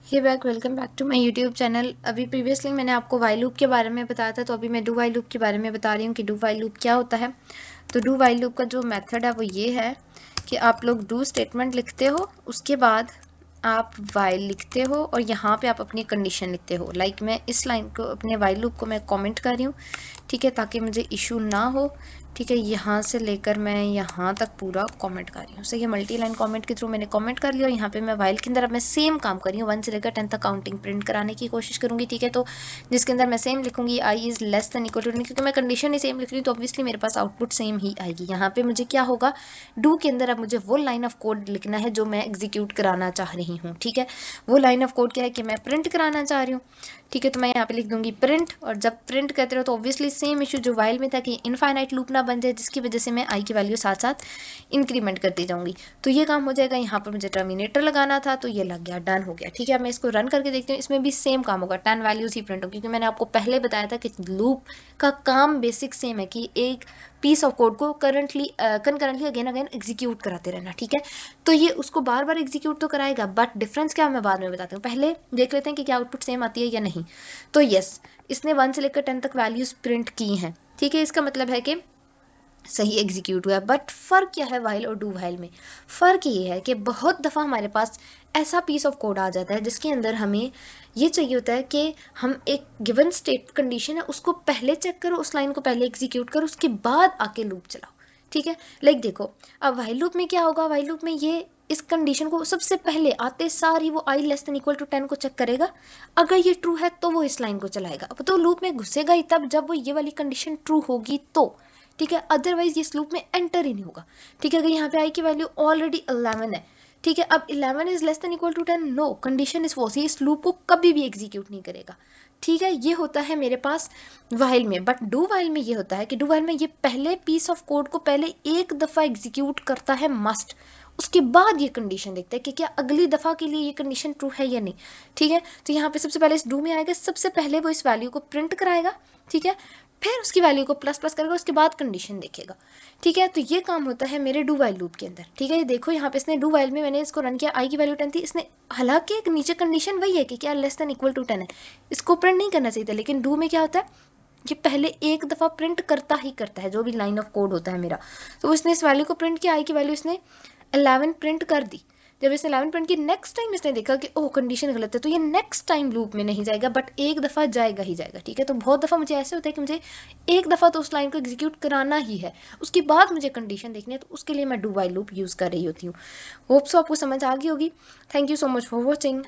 Hey back welcome back to my YouTube channel. अभी previously मैंने आपको वाइल लूप के बारे में बताया था, तो अभी मैं डू वाइल लूप के बारे में बता रही हूँ कि डू वाइल लूप क्या होता है। तो डू वाइल लूप का जो मेथड है वो ये है कि आप लोग डू स्टेटमेंट लिखते हो, उसके बाद आप वाइल लिखते हो और यहाँ पे आप अपनी कंडीशन लिखते हो। लाइक मैं इस लाइन को, अपने वाइल लूप को मैं कमेंट कर रही हूँ, ठीक है, ताकि मुझे इशू ना हो। ठीक है, यहाँ से लेकर मैं यहाँ तक पूरा कमेंट कर रही हूँ। सही है, मल्टी लाइन कमेंट के थ्रू मैंने कमेंट कर लिया और यहाँ पे मैं वाइल के अंदर अब मैं सेम काम कर रही हूँ, 1 से लेकर 10 तक काउंटिंग प्रिंट कराने की कोशिश करूंगी। ठीक है, तो जिसके अंदर मैं सेम लिखूंगी I is less than equal to 10, क्योंकि मैं कंडीशन ही सेम लिख रही हूँ तो ऑब्वियसली मेरे पास आउटपुट सेम ही आएगी। यहाँ पे मुझे क्या होगा, डू के अंदर अब मुझे वो लाइन ऑफ कोड लिखना है जो मैं एग्जीक्यूट कराना चाह रही हूँ। ठीक है, वो लाइन ऑफ कोड क्या है कि मैं प्रिंट कराना चाह रही हूँ। ठीक है, तो मैं यहाँ पे लिख दूंगी प्रिंट, और जब प्रिंट कहते रहो तो ऑब्वियसली सेम इशू जो वाइल में था कि इनफाइनाइट लूप ना बन जाए, जिसकी वजह से मैं आई की वैल्यू साथ साथ इंक्रीमेंट करती जाऊंगी। तो ये काम हो जाएगा। यहाँ पर मुझे टर्मिनेटर लगाना था तो ये लग गया, डन हो गया। ठीक है, मैं इसको रन करके देखती हूँ, इसमें भी सेम काम होगा, 10 वैल्यूज ही प्रिंट होगी, क्योंकि मैंने आपको पहले बताया था कि लूप का काम बेसिक सेम है कि एक पीस ऑफ कोड को कंकरेंटली अगेन अगेन एग्जीक्यूट कराते रहना। ठीक है, तो ये उसको बार बार एग्जीक्यूट तो कराएगा, बट डिफरेंस क्या मैं बाद में बताती हूँ। पहले देख लेते हैं कि क्या आउटपुट सेम आती है या नहीं। तो यस, इसने 1 से लेकर 10 तक वैल्यूज प्रिंट की हैं। ठीक है, इसका मतलब है कि सही एग्जीक्यूट हुआ है। बट फर्क क्या है वाइल और डू वाइल में? फर्क ये है कि बहुत दफ़ा हमारे पास ऐसा पीस ऑफ कोड आ जाता है जिसके अंदर हमें ये चाहिए होता है कि हम एक गिवन स्टेट कंडीशन है उसको पहले चेक करो, उस लाइन को पहले एग्जीक्यूट करो, उसके बाद आके लूप चलाओ। ठीक है, लाइक देखो, अब वाइल लूप में क्या होगा, वाइल लूप में ये इस कंडीशन को सबसे पहले आते सार ही वो आई लेस देन इक्वल टू 10 को चेक करेगा। अगर ये ट्रू है तो वो इस लाइन को चलाएगा। अब तो लूप में घुसेगा ही तब जब वो ये वाली कंडीशन ट्रू होगी तो। ठीक है, अदरवाइज ये इस लूप में एंटर ही नहीं होगा। ठीक है, अगर यहाँ पे आई की वैल्यू ऑलरेडी 11 है, ठीक है, अब 11 is less than equal to 10, no, condition is false, ये इस लूप को कभी भी एग्जीक्यूट नहीं करेगा। ठीक है, ये होता है मेरे पास वाइल में। बट डू वाइल में ये होता है कि डू वाइल में ये पहले पीस ऑफ कोड को पहले एक दफ़ा एग्जीक्यूट करता है मस्ट, उसके बाद ये कंडीशन देखता है कि क्या अगली दफ़ा के लिए ये कंडीशन ट्रू है या नहीं। ठीक है, तो यहाँ पे सबसे पहले इस डू में आएगा, सबसे पहले वो इस वैल्यू को प्रिंट कराएगा। ठीक है, फिर उसकी वैल्यू को प्लस प्लस करेगा, उसके बाद कंडीशन देखेगा। ठीक है, तो ये काम होता है मेरे डू वाइल लूप के अंदर। ठीक है, ये देखो यहाँ पे इसने डू वाइल में मैंने इसको रन किया, आई की वैल्यू 10 थी, इसने हालांकि एक नीचे कंडीशन वही है कि क्या लेस देन इक्वल टू 10 है, इसको प्रिंट नहीं करना चाहिए था, लेकिन डू में क्या होता है, ये पहले एक दफ़ा प्रिंट करता ही करता है जो भी लाइन ऑफ कोड होता है मेरा। तो उसने इस वैल्यू को प्रिंट किया, आई की वैल्यू इसने 11 प्रिंट कर दी। जब इसने 11 प्रिंट की, नेक्स्ट टाइम इसने देखा कि ओह कंडीशन गलत है, तो ये नेक्स्ट टाइम लूप में नहीं जाएगा, बट एक दफ़ा जाएगा ही जाएगा। ठीक है, तो बहुत दफ़ा मुझे ऐसे होता है कि मुझे एक दफ़ा तो उस लाइन को एग्जीक्यूट कराना ही है, उसके बाद मुझे कंडीशन देखनी है, तो उसके लिए मैं डू वाइल लूप यूज़ कर रही होती हूँ। होप सो आपको समझ आ गई होगी। Thank you so much for watching.